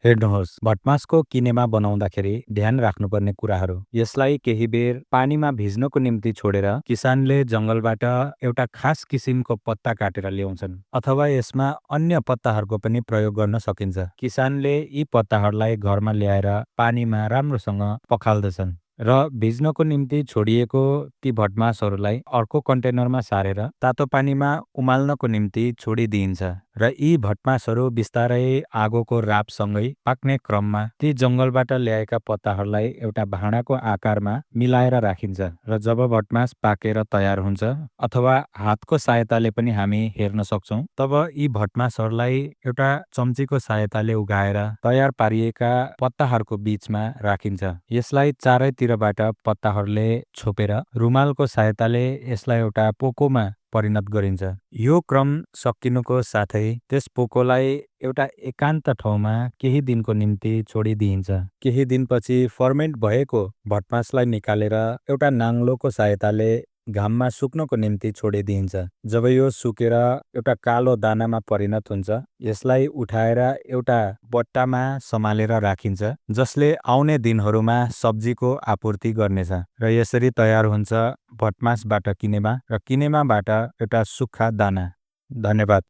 हेर्नुहोस्, भटमासको किनेमा बनाउँदाखेरि ध्यान राख्नुपर्ने कुराहरू। यसलाई केही बेर पानीमा भिज्नको निम्ति छोडेर किसानले जंगलबाट एउटा खास किसिमको पत्ता काटेर ल्याउँछन् अथवा यसमा अन्य पत्ताहरूको पनि प्रयोग गर्न सकिन्छ। किसानले यी पत्ताहरूलाई घरमा ल्याएर पानीमा राम्रोसँग पखाल्दछन् र भिज्नको निम्ति छोडिएको ती भटमासहरूलाई अर्को कन्टेनरमा सारेर तातो पानीमा उमाल्नको निम्ति छोडिदिइन्छ र यी भटमासहरू बिस्तारै आगोको रापसँगै पाक्ने क्रममा ती जंगलबाट ल्याएका पत्ताहरूलाई एउटा भाँडाको आकारमा मिलाएर राखिन्छ र जब भटमास पाकेर तयार हुन्छ अथवा हातको सहायताले पनि हामी हेर्न सक्छौं, तब यी भटमासहरूलाई एउटा चम्चीको सहायताले उघाएर तयार पारिएका पत्ताहरूको बीचमा राखिन्छ। यसलाई चारैतिरबाट पत्ताहरूले छोपेर रुमालको सहायताले यसलाई एउटा पोकोमा परिणत गरिन्छ। यो क्रम सकिनुको साथै त्यस पोकोलाई एउटा एकान्त ठाउँमा केही दिनको निम्ति छोडिदिइन्छ। केही दिनपछि फर्मेन्ट भएको भटमासलाई निकालेर एउटा नाङ्लोको सहायताले घाममा सुक्नको निम्ति छोडिदिइन्छ। जब यो सुकेर एउटा कालो दानामा परिणत हुन्छ, यसलाई उठाएर एउटा बट्टामा सम्हालेर राखिन्छ, जसले आउने दिनहरूमा सब्जीको आपूर्ति गर्नेछ। र यसरी तयार हुन्छ भटमासबाट किनेमा र किनेमाबाट एउटा सुक्खा दाना। धन्यवाद।